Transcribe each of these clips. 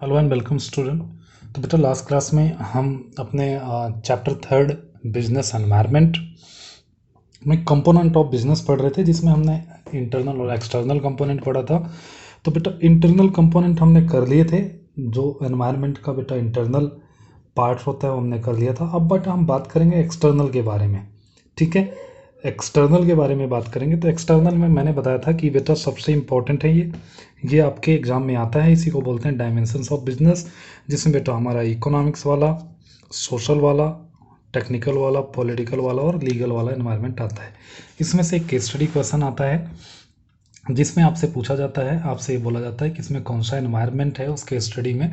Hello and welcome student. तो बेटा last class में हम अपने चैप्टर थर्ड बिजनेस एनवायरनमेंट में कंपोनेंट ऑफ बिजनेस पढ़ रहे थे, जिसमें हमने इंटरनल और एक्सटर्नल कंपोनेंट पढ़ा था। तो बेटा इंटरनल कंपोनेंट हमने कर लिए थे, जो एनवायरनमेंट का बेटा इंटरनल पार्ट होता है वो हमने कर लिया था। अब बेटा हम बात करेंगे एक्सटर्नल के बारे में, ठीक है। एक्सटर्नल के बारे में बात करेंगे तो एक्सटर्नल में मैंने बताया था कि बेटा सबसे इम्पोर्टेंट है ये आपके एग्जाम में आता है। इसी को बोलते हैं डायमेंशंस ऑफ बिजनेस, जिसमें बेटा हमारा इकोनॉमिक्स वाला, सोशल वाला, टेक्निकल वाला, पॉलिटिकल वाला और लीगल वाला एनवायरनमेंट आता है। इसमें से एक केस स्टडी क्वेश्चन आता है, जिसमें आपसे पूछा जाता है, आपसे ये बोला जाता है कि इसमें कौन सा एनवायरनमेंट है उस केस स्टडी में,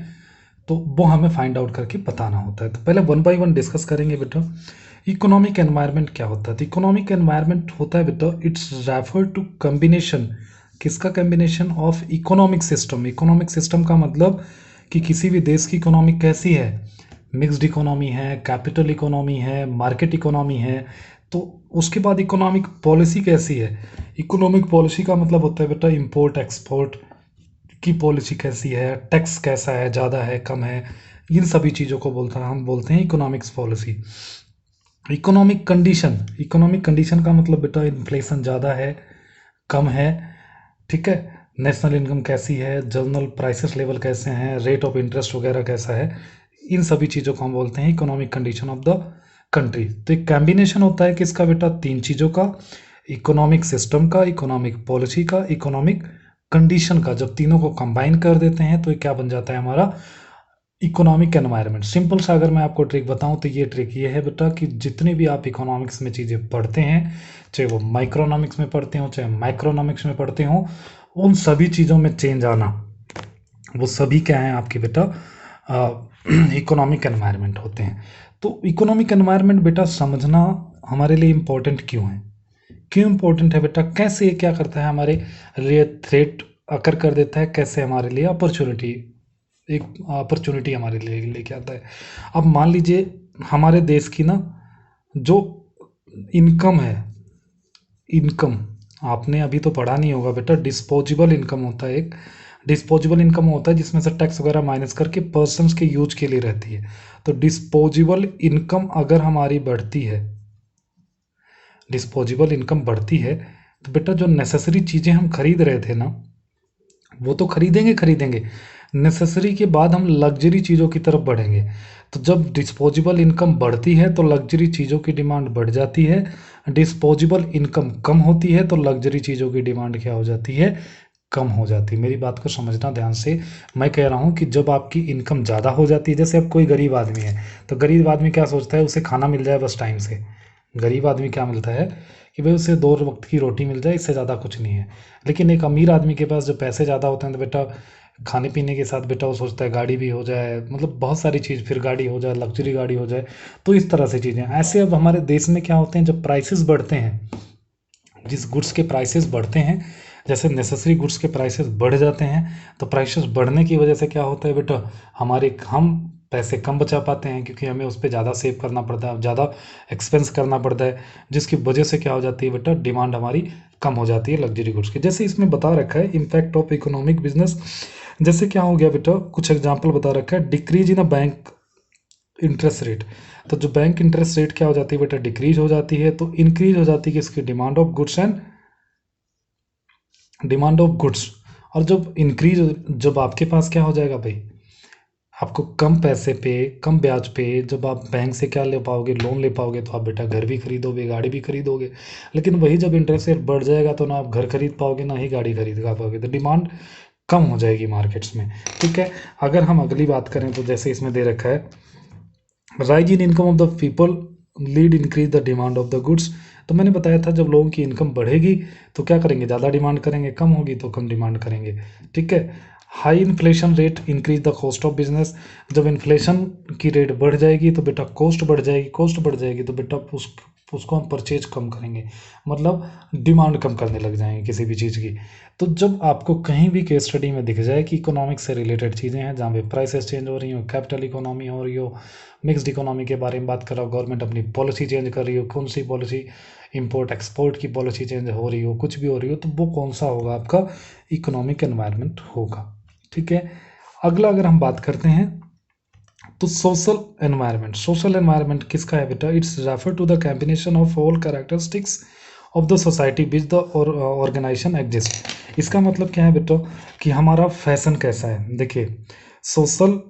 तो वो हमें फाइंड आउट करके बताना होता है। तो पहले वन बाय वन डिस्कस करेंगे बेटा। इकोनॉमिक एनवायरनमेंट क्या होता है? तो इकोनॉमिक एनवायरनमेंट होता है बेटा, इट्स रेफर टू कॉम्बिनेशन, किसका combination of economic system. Economic system का मतलब कि किसी भी देश की इकोनॉमिक कैसी है, मिक्स्ड इकोनॉमी है, कैपिटल इकोनॉमी है, मार्केट इकोनॉमी है। तो उसके बाद इकोनॉमिक पॉलिसी कैसी है। इकोनॉमिक पॉलिसी का मतलब होता है बेटा इंपोर्ट एक्सपोर्ट की पॉलिसी कैसी है, टैक्स कैसा है, ज़्यादा है कम है, इन सभी चीज़ों को हम बोलते हैं economics policy. Economic condition, economic condition का मतलब बेटा इन्फ्लेशन ज़्यादा है कम है, ठीक है। नेशनल इनकम कैसी है, जनरल प्राइसेस लेवल कैसे हैं, रेट ऑफ इंटरेस्ट वगैरह कैसा है, इन सभी चीज़ों को हम बोलते हैं economic condition of the country. तो एक कॉम्बिनेशन होता है किसका बेटा, तीन चीज़ों का, इकोनॉमिक सिस्टम का, इकोनॉमिक पॉलिसी का, इकोनॉमिक कंडीशन का। जब तीनों को कंबाइन कर देते हैं तो ये क्या बन जाता है हमारा इकोनॉमिक एनवायरनमेंट। सिंपल सा अगर मैं आपको ट्रिक बताऊं तो ये ट्रिक ये है बेटा कि जितने भी आप इकोनॉमिक्स में चीज़ें पढ़ते हैं, चाहे वो माइक्रोनॉमिक्स में पढ़ते हो चाहे माइक्रोनॉमिक्स में पढ़ते हो, उन सभी चीज़ों में चेंज आना, वो सभी क्या हैं आपके बेटा इकोनॉमिक एनवायरनमेंट होते हैं। तो इकोनॉमिक एनवायरनमेंट बेटा समझना हमारे लिए इम्पोर्टेंट क्यों है, क्यों इम्पोर्टेंट है बेटा, कैसे ये क्या करता है हमारे लिए थ्रेट अकर कर देता है, कैसे हमारे लिए अपॉर्चुनिटी, एक अपॉर्चुनिटी हमारे लिए लेके आता है। अब मान लीजिए हमारे देश की ना जो इनकम है, इनकम आपने अभी तो पढ़ा नहीं होगा बेटा, डिस्पोजेबल इनकम होता है एक, डिस्पोजेबल इनकम होता है जिसमें से टैक्स वगैरह माइनस करके पर्सन्स के यूज के लिए रहती है। तो डिस्पोजेबल इनकम अगर हमारी बढ़ती है, डिस्पोजेबल इनकम बढ़ती है, तो बेटा जो नेसेसरी चीज़ें हम खरीद रहे थे ना, वो तो खरीदेंगे खरीदेंगे, नेसेसरी के बाद हम लग्जरी चीज़ों की तरफ बढ़ेंगे। तो जब डिस्पोजेबल इनकम बढ़ती है तो लग्जरी चीज़ों की डिमांड बढ़ जाती है, डिस्पोजेबल इनकम कम होती है तो लग्जरी चीज़ों की डिमांड क्या हो जाती है, कम हो जाती है। मेरी बात को समझना ध्यान से, मैं कह रहा हूँ कि जब आपकी इनकम ज़्यादा हो जाती है, जैसे अब कोई गरीब आदमी है, तो गरीब आदमी क्या सोचता है, उसे खाना मिल जाए बस टाइम से। गरीब आदमी क्या मिलता है कि भाई उसे दो वक्त की रोटी मिल जाए, इससे ज़्यादा कुछ नहीं है। लेकिन एक अमीर आदमी के पास जब पैसे ज़्यादा होते हैं तो बेटा खाने पीने के साथ बेटा वो सोचता है गाड़ी भी हो जाए, मतलब बहुत सारी चीज़, फिर गाड़ी हो जाए, लग्जरी गाड़ी हो जाए। तो इस तरह से चीज़ें ऐसे। अब हमारे देश में क्या होते हैं, जब प्राइसेस बढ़ते हैं, जिस गुड्स के प्राइसेस बढ़ते हैं, जैसे नेसेसरी गुड्स के प्राइसेस बढ़ जाते हैं, तो प्राइसेस बढ़ने की वजह से क्या होता है बेटा, हम पैसे कम बचा पाते हैं, क्योंकि हमें उस पर ज़्यादा सेव करना पड़ता है, ज़्यादा एक्सपेंस करना पड़ता है, जिसकी वजह से क्या हो जाती है बेटा, डिमांड हमारी कम हो जाती है लग्जरी गुड्स की। जैसे इसमें बता रखा है इम्पैक्ट ऑफ इकोनॉमिक बिजनेस, जैसे क्या हो गया बेटा, कुछ एग्जाम्पल बता रखा है। Decrease in a bank interest rate, तो जो बैंक इंटरेस्ट रेट क्या हो जाती है बेटा, डिक्रीज हो जाती है, तो इंक्रीज हो जाती है किसकी, demand of goods and demand of goods. और जब इंक्रीज, जब आपके पास क्या हो जाएगा भाई, आपको कम पैसे पे, कम ब्याज पे जब आप बैंक से क्या ले पाओगे, लोन ले पाओगे, तो आप बेटा घर भी खरीदोगे, गाड़ी भी खरीदोगे। लेकिन वही जब इंटरेस्ट रेट बढ़ जाएगा तो ना आप घर खरीद पाओगे ना ही गाड़ी खरीद पाओगे, तो डिमांड कम हो जाएगी मार्केट्स में, ठीक है। अगर हम अगली बात करें तो जैसे इसमें दे रखा है, rise in income of the people lead increase the demand of the goods. तो मैंने बताया था जब लोगों की इनकम बढ़ेगी तो क्या करेंगे, ज़्यादा डिमांड करेंगे, कम होगी तो कम डिमांड करेंगे, ठीक है। High inflation rate increase the cost of business, जब इन्फ्लेशन की रेट बढ़ जाएगी तो बेटा कॉस्ट बढ़ जाएगी, कॉस्ट बढ़ जाएगी तो बेटा उसको हम परचेज कम करेंगे, मतलब डिमांड कम करने लग जाएंगे किसी भी चीज़ की। तो जब आपको कहीं भी केस स्टडी में दिख जाए कि इकोनॉमिक्स से रिलेटेड चीज़ें हैं, जहाँ पे प्राइसेस चेंज हो रही हो, कैपिटल इकोनॉमी हो रही हो, मिक्स्ड इकोनॉमी के बारे में बात कर रहा हो, गवर्नमेंट अपनी पॉलिसी चेंज कर रही हो, कौन सी पॉलिसी, इंपोर्ट एक्सपोर्ट की पॉलिसी चेंज हो रही हो, कुछ भी हो रही हो, तो वो कौन सा होगा, आपका इकोनॉमिक एनवायरनमेंट होगा, ठीक है। अगला अगर हम बात करते हैं तो सोशल एनवायरनमेंट किसका है बेटा? It's refer to the combination of all characteristics of the society which the organisation exist. इसका मतलब क्या है बेटा कि हमारा फैशन कैसा है। देखिए, social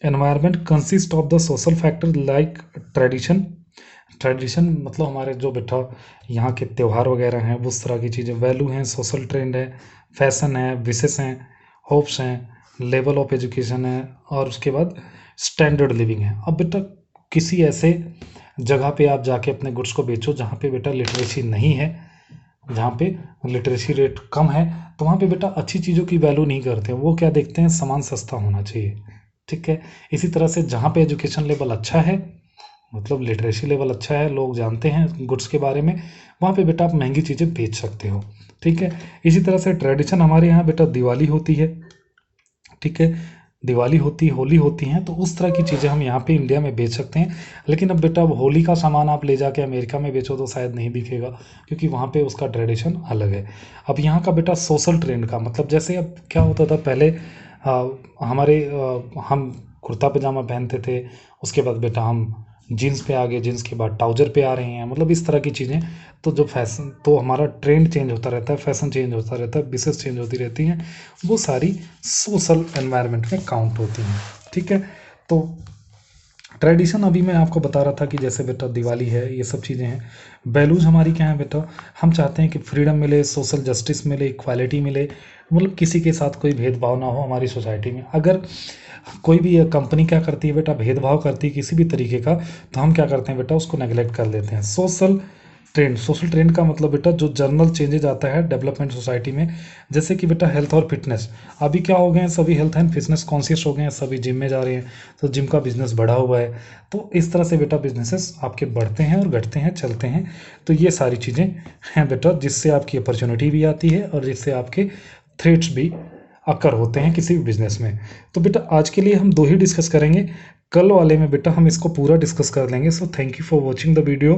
environment consist of the social factor like tradition मतलब हमारे जो बेटा यहाँ के त्यौहार वगैरह हैं, उस तरह की चीज़ें, वैल्यू हैं, सोशल ट्रेंड है, फैशन है, विशेष हैं, होप्स हैं, लेवल ऑफ एजुकेशन है, और उसके बाद स्टैंडर्ड लिविंग है। अब बेटा किसी ऐसे जगह पे आप जाके अपने गुड्स को बेचो जहाँ पे बेटा लिटरेसी नहीं है, जहाँ पे लिटरेसी रेट कम है, तो वहाँ पे बेटा अच्छी चीज़ों की वैल्यू नहीं करते हैं। वो क्या देखते हैं? सामान सस्ता होना चाहिए। ठीक है। इसी तरह से जहाँ पे एजुकेशन लेवल अच्छा है, मतलब लिटरेसी लेवल अच्छा है, लोग जानते हैं गुड्स के बारे में, वहाँ पे बेटा आप महंगी चीज़ें बेच सकते हो। ठीक है। इसी तरह से ट्रेडिशन हमारे यहाँ बेटा दिवाली होती है। ठीक है, दिवाली होती, होली होती हैं, तो उस तरह की चीज़ें हम यहाँ पे इंडिया में बेच सकते हैं। लेकिन अब बेटा अब होली का सामान आप ले जाके अमेरिका में बेचो तो शायद नहीं बिकेगा, क्योंकि वहाँ पे उसका ट्रेडिशन अलग है। अब यहाँ का बेटा सोशल ट्रेंड का मतलब, जैसे अब क्या होता था पहले, हम कुर्ता पजामा पहनते थे, उसके बाद बेटा हम जीन्स पे आ गए, जीन्स के बाद ट्राउजर पे आ रहे हैं, मतलब इस तरह की चीज़ें। तो जो फैशन, तो हमारा ट्रेंड चेंज होता रहता है, फैशन चेंज होता रहता है, विशेष चेंज होती रहती हैं, वो सारी सोशल एनवायरनमेंट में काउंट होती हैं। ठीक है। तो ट्रेडिशन अभी मैं आपको बता रहा था कि जैसे बेटा दिवाली है, ये सब चीज़ें हैं। वैल्यूज़ हमारी क्या है बेटा? हम चाहते हैं कि फ्रीडम मिले, सोशल जस्टिस मिले, इक्वालिटी मिले, मतलब किसी के साथ कोई भेदभाव ना हो हमारी सोसाइटी में। अगर कोई भी कंपनी क्या करती है बेटा, भेदभाव करती है किसी भी तरीके का, तो हम क्या करते हैं बेटा, उसको नेग्लेक्ट कर देते हैं। सोशल ट्रेंड का मतलब बेटा जो जनरल चेंजेज आता है डेवलपमेंट सोसाइटी में, जैसे कि बेटा हेल्थ और फिटनेस। अभी क्या हो गए हैं, सभी हेल्थ एंड फिटनेस कॉन्शियस हो गए हैं, सभी जिम में जा रहे हैं, तो जिम का बिजनेस बढ़ा हुआ है। तो इस तरह से बेटा बिजनेसेस आपके बढ़ते हैं और घटते हैं, चलते हैं। तो ये सारी चीज़ें हैं बेटा, जिससे आपकी अपॉर्चुनिटी भी आती है और जिससे आपके थ्रेट्स भी अकर होते हैं किसी भी बिजनेस में। तो बेटा आज के लिए हम दो ही डिस्कस करेंगे, कल वाले में बेटा हम इसको पूरा डिस्कस कर लेंगे। So thank you for watching the video.